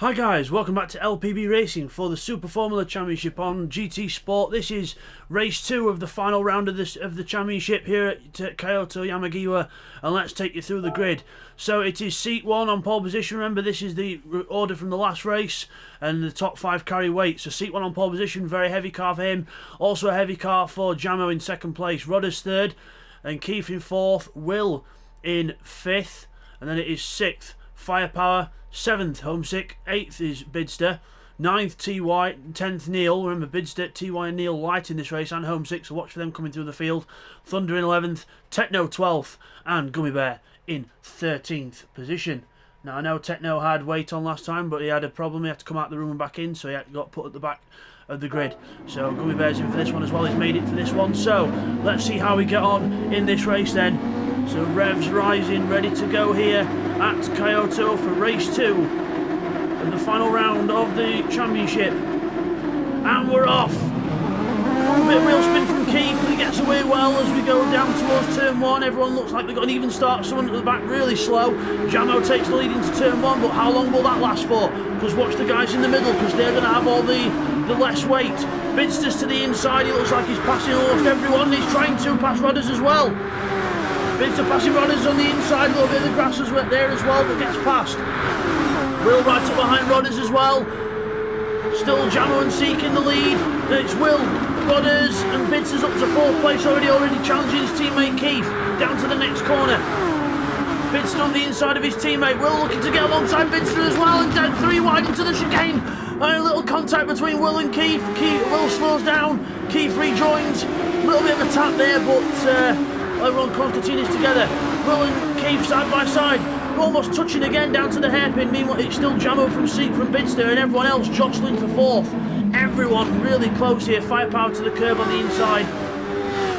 Hi guys, welcome back to LPB Racing for the Super Formula Championship on GT Sport. This is race 2 of the final round of the championship here at Kyoto Yamagiwa, and let's take you through the grid. So it is seat 1 on pole position. Remember, this is the order from the last race, and the top 5 carry weight. So seat 1 on pole position, very heavy car for him. Also a heavy car for Jamo in second place, Rodders third, and Keith in 4th, Will in 5th, and then it is 6th Firepower, 7th Homesick, 8th is Bidzster, 9th TY, 10th Neil. Remember, Bidzster, TY and Neil light in this race, and Homesick, so watch for them coming through the field. Thunder in 11th, Techno 12th, and Gummy Bear in 13th position. Now I know Techno had weight on last time, but he had a problem. He had to come out of the room and back in, so he got put at the back of the grid. So Gummy Bear's in for this one as well. He's made it for this one. So let's see how we get on in this race then. So revs rising, ready to go here at Kyoto for race 2 of the final round of the championship. And we're off. A bit of wheel spin from Keith, but he gets away well as we go down towards turn 1. Everyone looks like they've got an even start. Someone at the back really slow. Jamo takes the lead into turn 1, but how long will that last for? Because watch the guys in the middle, because they're going to have all the less weight. Bidzster's to the inside. He looks like he's passing almost everyone. He's trying to pass Rodders as well. Bidzster passing Rodders on the inside, a little bit of the grass is wet there as well, but gets past. Will right up behind Rodders as well. Still Jamo and Seek in the lead. It's Will, Rodders, and Bidzster's up to 4th place already challenging his teammate Keith down to the next corner. Bidzster on the inside of his teammate. Will looking to get alongside Bidzster as well, and down 3 wide into the chicane. And a little contact between Will and Keith. Will slows down, Keith rejoins. A little bit of a tap there, but everyone Constantine is together. Will and Keith side by side, almost touching again down to the hairpin. Meanwhile, it's still Jamo from Seek from Bidzster, and everyone else jostling for 4th. Everyone really close here. Firepower to the curb on the inside.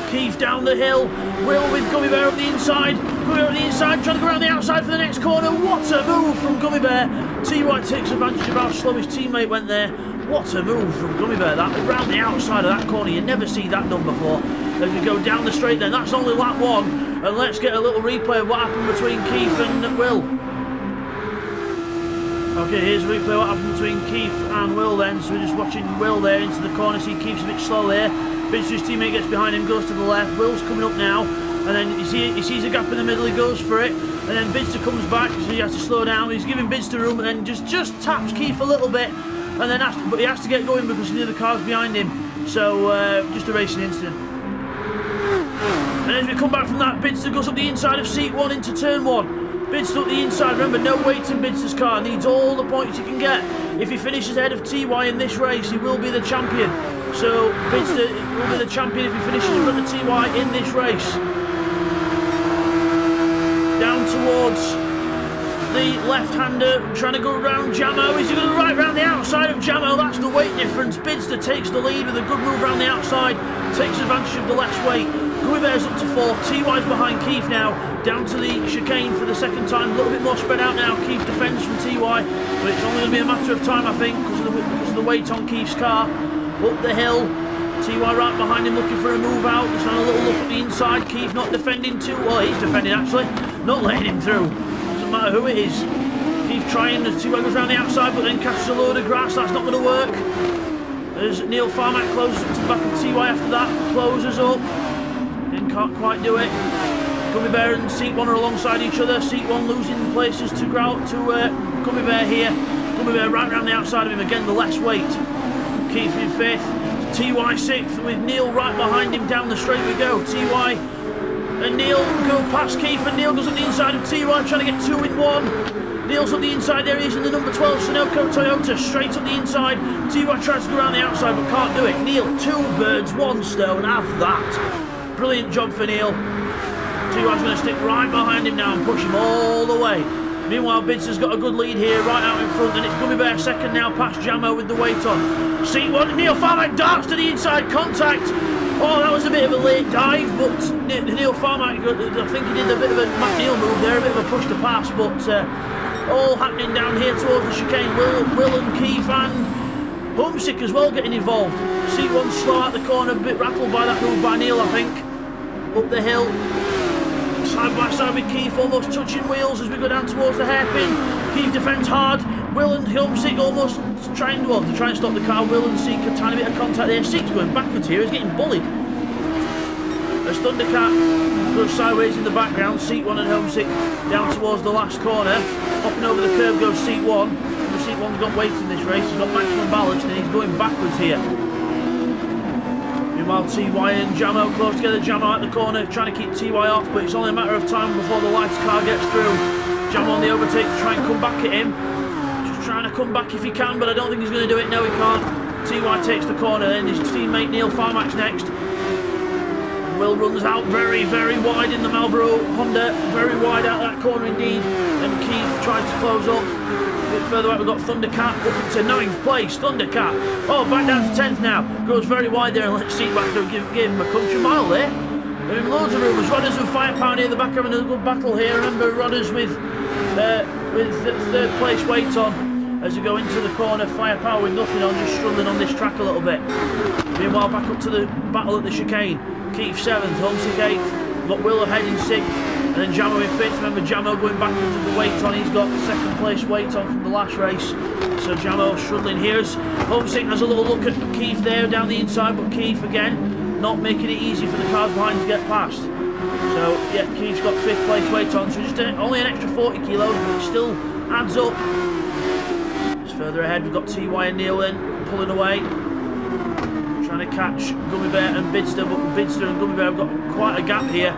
Keith down the hill. Will with Gummy Bear up the inside. Gummy Bear on the inside, trying to go around the outside for the next corner. What a move from Gummy Bear. TY takes advantage of how slow his teammate went there. What a move from Gummy Bear. That around the outside of that corner, you never see that done before. As we go down the straight then, that's only lap 1, and let's get a little replay of what happened between Keith and Will. Okay, here's a replay of what happened between Keith and Will then. So we're just watching Will there into the corner. See, Keith's a bit slow there. Bidzster's teammate gets behind him, goes to the left. Will's coming up now, and then he sees a gap in the middle, he goes for it, and then Bidzster comes back, so he has to slow down. He's giving Bidzster room, and then just taps Keith a little bit, and then but he has to get going because the other car's behind him. So just a racing incident. And as we come back from that, Bidzster goes up the inside of seat 1 into turn 1. Bidzster up the inside. Remember, no weight in Bidzster's car. Needs all the points he can get. If he finishes ahead of TY in this race, he will be the champion. So Bidzster will be the champion if he finishes in front of TY in this race. Down towards the left-hander, trying to go around Jamo. Is he going to right round the outside of Jamo? That's the weight difference. Bidzster takes the lead with a good move around the outside. Takes advantage of the less weight. Gummy Bear's up to 4th. TY's behind Keith now. Down to the chicane for the second time. A little bit more spread out now. Keith defends from TY, but it's only going to be a matter of time, I think, because of the weight on Keith's car. Up the hill. TY right behind him looking for a move out. Just having a little look at the inside. Keith not defending too well. He's defending actually. Not letting him through. Doesn't matter who it is. Keith trying as TY goes around the outside, but then catches a load of grass. That's not going to work. As Neil Farmack closes up to the back of TY after that. Closes up. And can't quite do it. Gummy Bear and Seat 1 are alongside each other. Seat 1 losing places to Gummy Bear here. Gummy Bear right around the outside of him. Again, the less weight. Keith in 5th. TY 6th with Neil right behind him. Down the straight we go. TY and Neil go past Keith, and Neil goes on the inside of TY trying to get 2 in 1. Neil's on the inside there. He's in the number 12 Sunoco Toyota. Straight up the inside. TY tries to go around the outside but can't do it. Neil, 2 birds, 1 stone. Have that. Brilliant job for Neil. TY's going to stick right behind him now and push him all the way. Meanwhile, Bidzster's got a good lead here, right out in front, and it's Gummy Bear second now, past Jamo with the weight on. Seat 1, Neil Farmack darts to the inside, contact. Oh, that was a bit of a late dive, but Neil Farmack, I think he did a bit of a Matt Neil move there, a bit of a push to pass, but all happening down here towards the chicane. Will and Keith and Homesick as well getting involved. Seat 1 slow out the corner, a bit rattled by that move by Neil, I think. Up the hill, side by side with Keith, almost touching wheels as we go down towards the hairpin. Keith defends hard. Will and Homesick almost trying to try and stop the car. Will and Seek a tiny bit of contact there. Seek's going backwards here. He's getting bullied. As Thundercat goes sideways in the background, Seek 1 and Homesick down towards the last corner. Hopping over the curb goes Seek 1. And Seek 1's got weight in this race. He's got maximum ballast and he's going backwards here. Meanwhile, TY and Jamo close together. Jamo at the corner trying to keep TY off, but it's only a matter of time before the lights car gets through. Jamo on the overtake to try and come back at him. Just trying to come back if he can, but I don't think he's going to do it. No, he can't. TY takes the corner, then his teammate Neil Farmax next. Will runs out very, very wide in the Marlboro Honda, very wide out that corner indeed. And Keith tries to close up. A bit further out, we've got Thundercat up into 9th place. Thundercat, oh, back down to 10th now. Goes very wide there and lets Seek back through, give him a country mile there. There are loads of rumours. Rodders and Firepower near the back having a good battle here. Remember, Rodders with 3rd place weight on as we go into the corner. Firepower with nothing on, just struggling on this track a little bit. Meanwhile, back up to the battle at the chicane. Keith 7th, Homesick 8th, got Will ahead in 6th, and then Jamo in 5th. Remember, Jamo going back into the weight on, he's got 2nd place weight on from the last race, so Jamo struggling. Here's Homesick, has a little look at Keith there down the inside, but Keith again not making it easy for the cars behind to get past. So yeah, Keith's got 5th place weight on, so just only an extra 40 kilos, but it still adds up. Just further ahead, we've got TY and Neil then pulling away. Trying to catch Gummy Bear and Bidzster, but Bidzster and Gummy Bear have got quite a gap here.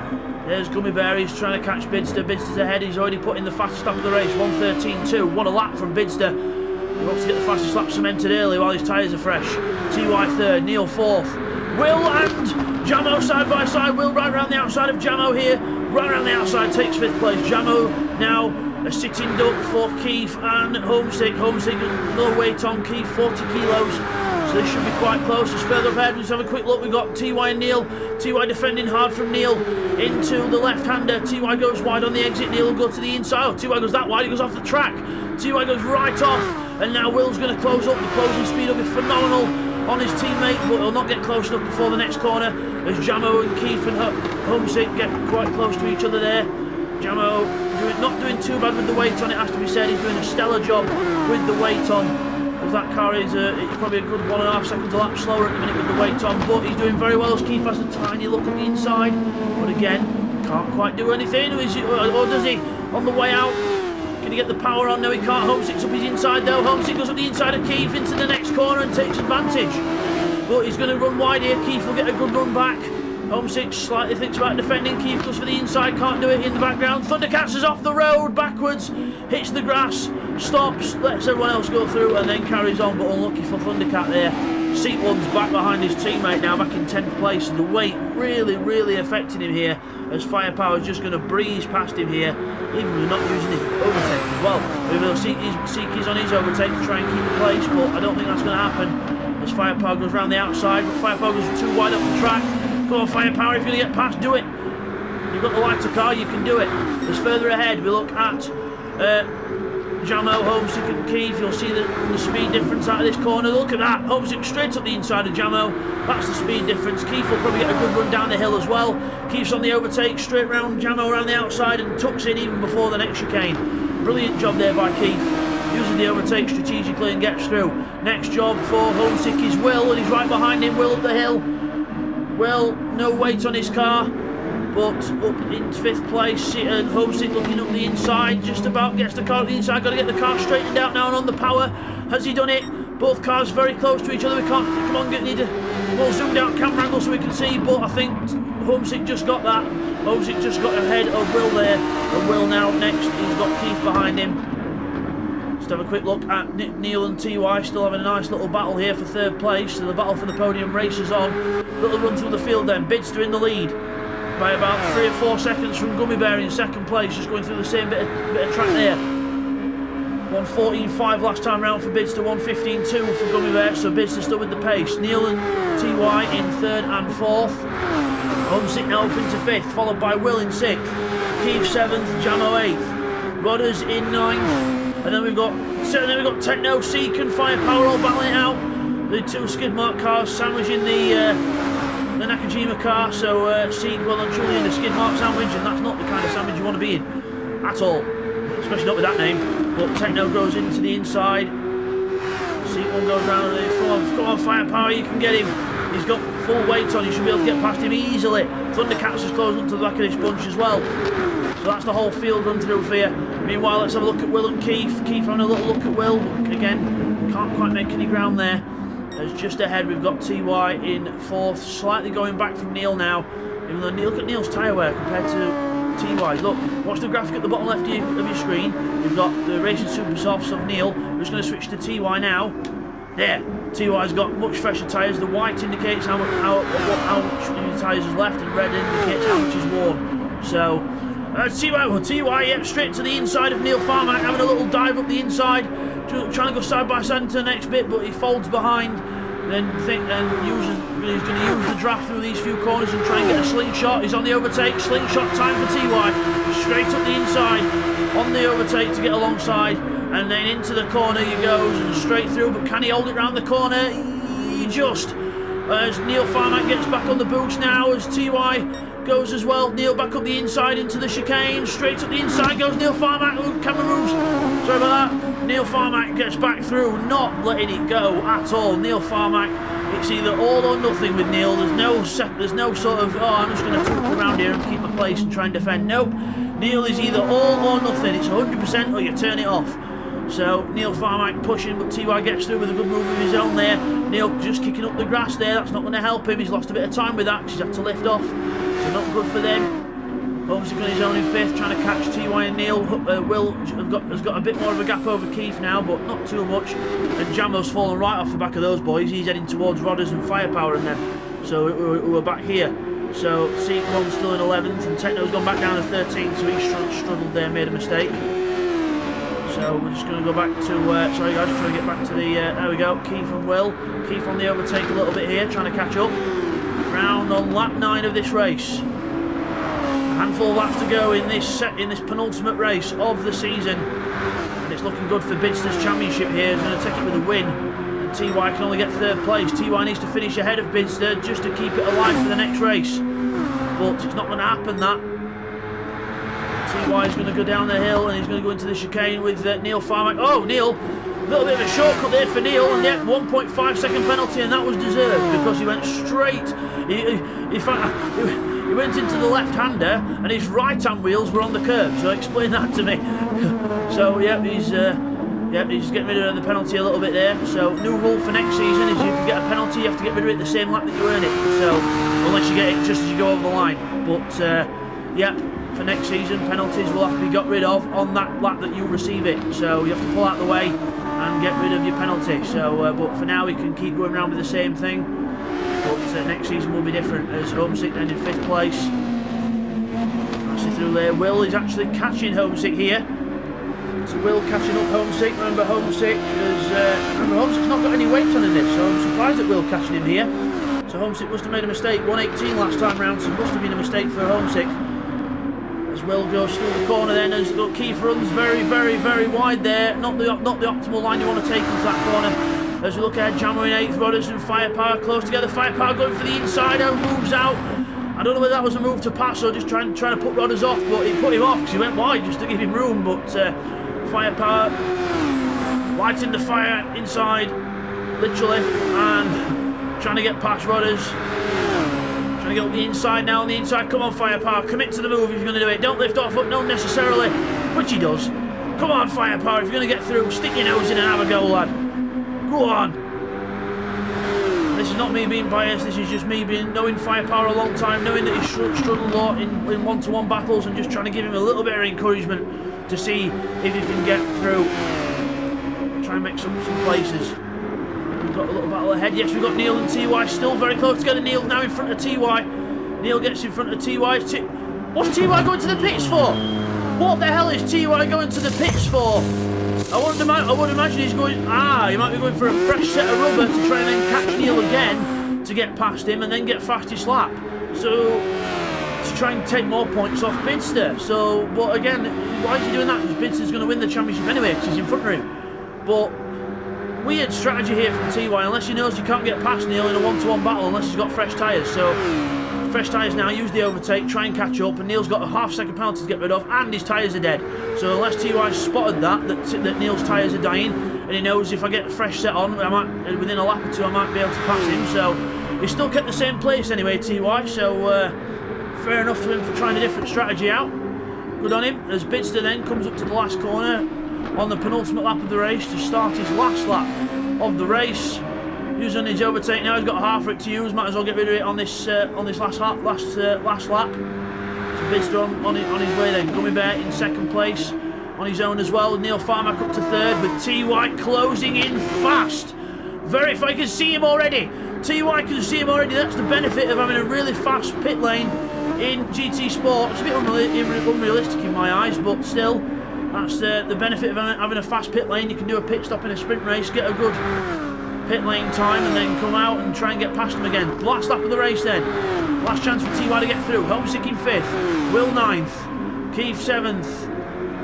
There's Gummy Bear, he's trying to catch Bidzster. Bidzster's ahead, he's already put in the fastest lap of the race, 1:13.2. What a lap from Bidzster. He wants to get the fastest lap cemented early while his tyres are fresh. TY 3rd, Neil 4th. Will and Jamo side by side. Will right around the outside of Jamo here. Right around the outside, takes 5th place. Jamo now a sitting duck for Keith and Homesick. Homesick, no weight on Keith, 40 kilos. So this should be quite close. Just further ahead, let's have a quick look. We've got TY and Neil. TY defending hard from Neil into the left-hander. TY goes wide on the exit. Neil will go to the inside. Oh, TY goes that wide. He goes off the track. TY goes right off. And now Will's going to close up. The closing speed will be phenomenal on his teammate, but he'll not get close enough before the next corner. As Jamo and Keith and Homesick get quite close to each other there. Jamo not doing too bad with the weight on, it has to be said. He's doing a stellar job with the weight on. Because that car is it's probably a good 1.5 seconds a lap slower at the minute with the weight on, but he's doing very well as Keith has a tiny look at the inside. But again, can't quite do anything, or does he? On the way out, can he get the power on? No, he can't. Homesick's up his inside though. Homesick goes up the inside of Keith into the next corner and takes advantage. But he's going to run wide here. Keith will get a good run back. Homesick slightly thinks about defending. Keith goes for the inside, can't do it in the background. Thundercats is off the road, backwards, hits the grass, stops, lets everyone else go through and then carries on, but unlucky for Thundercat there. Seat 1's back behind his teammate now, back in 10th place. The weight really affecting him here, as Firepower's just going to breeze past him here, even with not using his overtake as well. Maybe he'll seek his on his overtake to try and keep the place, but I don't think that's going to happen, as Firepower goes round the outside, but Firepower goes too wide up the track. Go on, Firepower, if you're going to get past, do it. You've got the lighter car, you can do it. As further ahead, we look at Jamo, Homesick and Keith. You'll see the speed difference out of this corner. Look at that, Homesick straight up the inside of Jamo. That's the speed difference. Keith will probably get a good run down the hill as well. Keith's on the overtake, straight round Jamo around the outside and tucks in even before the next chicane. Brilliant job there by Keith, using the overtake strategically and gets through. Next job for Homesick is Will, and he's right behind him. Will up the hill. Well, no weight on his car, but up in 5th place, and Homesick looking up the inside, just about gets the car up the inside. Got to get the car straightened out now and on the power. Has he done it? Both cars very close to each other. We can't, come on, need a more zoomed out camera angle so we can see, but I think Homesick just got that. Homesick just got ahead of Will there, and Will now next, he's got Keith behind him. Just have a quick look at Neil and TY, still having a nice little battle here for 3rd place, so the battle for the podium races on. Little run through the field then, Bidzster in the lead by about 3 or 4 seconds from Gummy Bear in 2nd place, just going through the same bit of track there. 1:14.5 last time round for Bidzster, 1:15.2 for Gummy Bear, so Bidzster still with the pace. Neil and TY in 3rd and 4th. Homesick now up into 5th, followed by Will in 6th. Keith 7th, Jamo 8th. Rodders in 9th. And then we've got Techno, Seek and Firepower all battling it out. The 2 skid mark cars sandwiching the Nakajima car, so Seek well and truly in the skid mark sandwich, and that's not the kind of sandwich you want to be in at all. especially not with that name. But Techno goes into the inside. Sequel goes round and come on, Firepower, you can get him. He's got full weight on, you should be able to get past him easily. Thundercats is closing up to the back of this bunch as well. So that's the whole field run through for you. Meanwhile, let's have a look at Will and Keith. Keith having a little look at Will. Again, can't quite make any ground there. As just ahead, we've got TY in 4th, slightly going back from Neil now. Even though look at Neil's tyre wear compared to TY's. Look, watch the graphic at the bottom left of your screen. We've got the Racing Super Softs of Neil. We're just going to switch to TY now. There, TY's got much fresher tyres. The white indicates how much tyres is left, and red indicates how much is worn. So, TY, yep, straight to the inside of Neil Farmack, having a little dive up the inside, trying to go side by side into the next bit, but he folds behind. Then he's going to use the draft through these few corners and try and get a slingshot. He's on the overtake, slingshot time for TY. Straight up the inside, on the overtake to get alongside, and then into the corner he goes and straight through. But can he hold it round the corner? He just. As Neil Farmack gets back on the boost now, as TY goes as well. Neil back up the inside into the chicane. Straight up the inside goes Neil Farmack. Camera moves. Sorry about that. Neil Farmack gets back through, not letting it go at all. Neil Farmack, it's either all or nothing with Neil. There's no sort of, oh, I'm just going to talk around here and keep my place and try and defend. Nope. Neil is either all or nothing. It's 100% or you turn it off. So Neil Farmack pushing, but TY gets through with a good move of his own there. Neil just kicking up the grass there. That's not going to help him. He's lost a bit of time with that because he's had to lift off. So not good for them. Holmes on his own in 5th, trying to catch TY and Neil. Will has got a bit more of a gap over Keith now, but not too much. And Jamo's fallen right off the back of those boys. He's heading towards Rodders and Firepower and them. So we're back here. So Sequon's still in 11th, and Techno's gone back down to 13th, so he's struggled there, made a mistake. So we're just going to go back to, sorry guys, trying to get back to the, there we go, Keith and Will. Keith on the overtake a little bit here, trying to catch up. Round on lap 9 of this race. A handful of laps to go in this penultimate race of the season. And it's looking good for Bidzster's championship here. He's going to take it with a win. And TY can only get 3rd place. TY needs to finish ahead of Bidzster just to keep it alive for the next race. But it's not going to happen, that. TY is going to go down the hill and he's going to go into the chicane with Neil Farmack. Oh, Neil, a little bit of a shortcut there for Neil, and yet 1.5 second penalty, and that was deserved because he went straight. He went into the left-hander and his right-hand wheels were on the curb. So explain that to me. So yeah, he's getting rid of the penalty a little bit there. So new rule for next season is you can get a penalty, you have to get rid of it the same lap that you earn it. So unless you get it just as you go over the line. But yeah. For next season, penalties will have to be got rid of on that lap that you receive it. So you have to pull out the way and get rid of your penalty. So, but for now, we can keep going around with the same thing. But next season will be different. As Homesick then in 5th place. Actually through there, Will is actually catching Homesick here. So Will catching up Homesick. Remember Homesick's not got any weight on in this, so I'm surprised at Will catching him here. So Homesick must have made a mistake. 118 last time round, so it must have been a mistake for Homesick. As Will goes through the corner then, as Keith runs very, very, very wide there. Not the optimal line you want to take into that corner. As we look ahead, Jammer in 8th, Rodders and Firepower close together. Firepower going for the inside and moves out. I don't know whether that was a move to pass or just trying to put Rodders off, but he put him off because he went wide just to give him room. But Firepower lighting the fire inside, literally, and trying to get past Rodders. Trying to get up the inside now, on the inside. Come on, Firepower, commit to the move if you're going to do it. Don't lift off, but not necessarily, which he does. Come on, Firepower, if you're going to get through, stick your nose in and have a go, lad. Go on. This is not me being biased, this is just me knowing Firepower a long time, knowing that he's struggled a lot in one-to-one battles, and just trying to give him a little bit of encouragement to see if he can get through. Try and make some places. We've got a little battle ahead. Yes, we've got Neil and TY still very close together. Neil now in front of TY. Neil gets in front of TY. What's TY going to the pits for? What the hell is TY going to the pits for? I would imagine he's going... he might be going for a fresh set of rubber to try and then catch Neil again to get past him and then get fastest lap. So, to try and take more points off Bidzster. So, but again, why is he doing that? Because Bidzster's going to win the championship anyway because he's in front of him. But... weird strategy here from TY, unless he knows you can't get past Neil in a one-to-one battle unless he's got fresh tyres. So fresh tyres now, use the overtake, try and catch up, and Neil's got a half-second penalty to get rid of, and his tyres are dead. So unless TY spotted that Neil's tyres are dying, and he knows if I get a fresh set on, within a lap or two I might be able to pass him. So he's still kept the same place anyway, TY, so fair enough to him for trying a different strategy out. Good on him, as Bidzster then comes up to the last corner on the penultimate lap of the race to start his last lap of the race. Using his overtake now, he's got a half rig to use, might as well get rid of it on this last lap. So Bidzster on his way then. Gummy Bear in second place on his own as well. Neil Farmack up to third with TY closing in fast. Very fast, you can see him already. TY can see him already. That's the benefit of having a really fast pit lane in GT Sport. It's a bit unrealistic in my eyes, but still, that's the benefit of having a fast pit lane. You can do a pit stop in a sprint race, get a good pit lane time, and then come out and try and get past them again. Last lap of the race then. Last chance for TY to get through. Homesick in 5th, Will 9th, Keith 7th.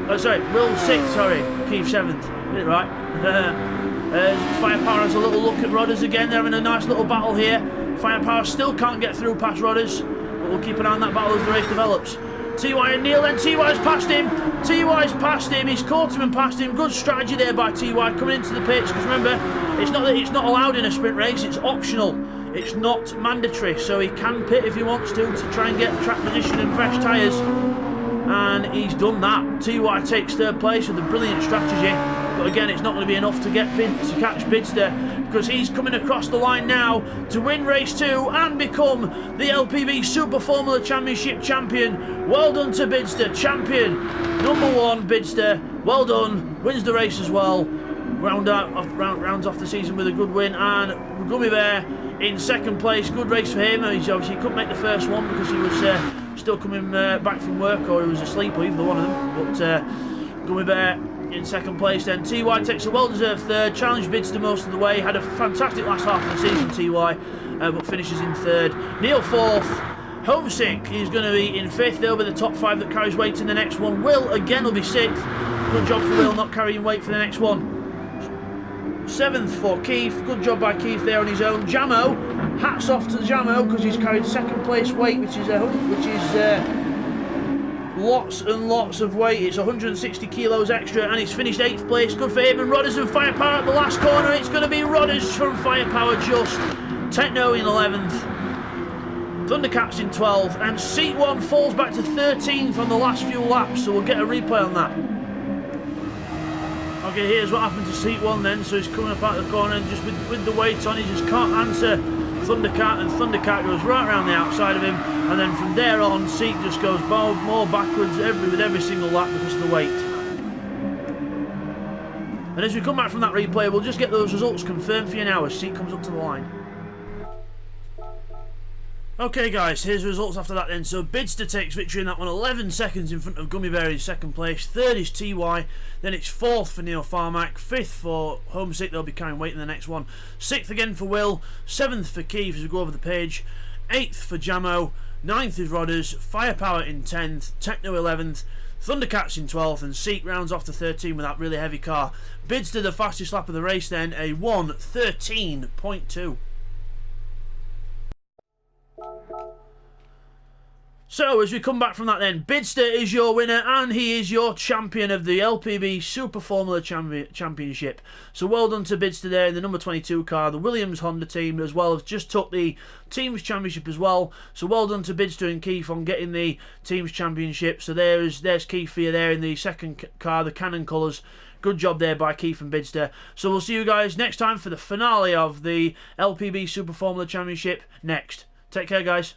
Will 6th, sorry, Keith 7th. Get it right. Firepower has a little look at Rodders again. They're having a nice little battle here. Firepower still can't get through past Rodders, but we'll keep an eye on that battle as the race develops. TY and Neil then. TY's passed him. TY's passed him. He's caught him and passed him. Good strategy there by TY coming into the pits, because remember, it's not that it's not allowed in a sprint race, it's optional. It's not mandatory, so he can pit if he wants to try and get track position and fresh tyres. And he's done that. TY takes third place with a brilliant strategy, but again, it's not going to be enough to catch Bidzster, because he's coming across the line now to win race 2 and become the LPB Super Formula Championship champion. Well done to Bidzster, champion number 1. Bidzster, well done, wins the race as well. Rounds off the season with a good win, and Gummy Bear in second place. Good race for him. He obviously couldn't make the first one because he was still coming back from work, or he was asleep, or either one of them. But Gummy Bear in second place then. TY takes a well-deserved third, challenged Bidzster most of the way, had a fantastic last half of the season, TY, but finishes in third. Neil 4th. Homesick, he's going to be in 5th. They'll be the top 5 that carries weight in the next one. Will again will be 6th. Good job for Will not carrying weight for the next one. 7th for Keith. Good job by Keith there on his own. Jamo, hats off to Jamo, because he's carried second place weight, which is lots and lots of weight. It's 160 kilos extra, and he's finished 8th place. Good for him. And Rodders and Firepower at the last corner. It's going to be Rodders from Firepower just. Techno in 11th. Thundercats in 12th, and Seat 1 falls back to 13th on the last few laps, so we'll get a replay on that. Okay, here's what happened to Seat 1 then. So he's coming up out of the corner, and just with the weight on, he just can't answer Thundercat, and Thundercat goes right around the outside of him, and then from there on, Seat just goes more backwards with every single lap because of the weight. And as we come back from that replay, we'll just get those results confirmed for you now as Seat comes up to the line. Okay guys, here's the results after that then. So Bidzster takes victory in that one, 11 seconds in front of Gummy Bear in second place. 3rd is TY, then it's 4th for Neil Farmack, 5th for Homesick, they'll be carrying weight in the next one. 6th again for Will, 7th for Keith as we go over the page, 8th for Jamo, 9th is Rodders, Firepower in 10th, Techno 11th, Thundercats in 12th, and Seek rounds off to 13 with that really heavy car. Bidzster the fastest lap of the race then, a 1:13.2. So as we come back from that then, Bidzster is your winner, and he is your champion of the LPB Super Formula Championship. So well done to Bidzster there in the number 22 car. The Williams Honda team as well have just took the Teams Championship as well. So well done to Bidzster and Keith on getting the Teams Championship. So there's Keith for you there in the second car, the Cannon colours. Good job there by Keith and Bidzster. So we'll see you guys next time for the finale of the LPB Super Formula Championship next. Take care guys.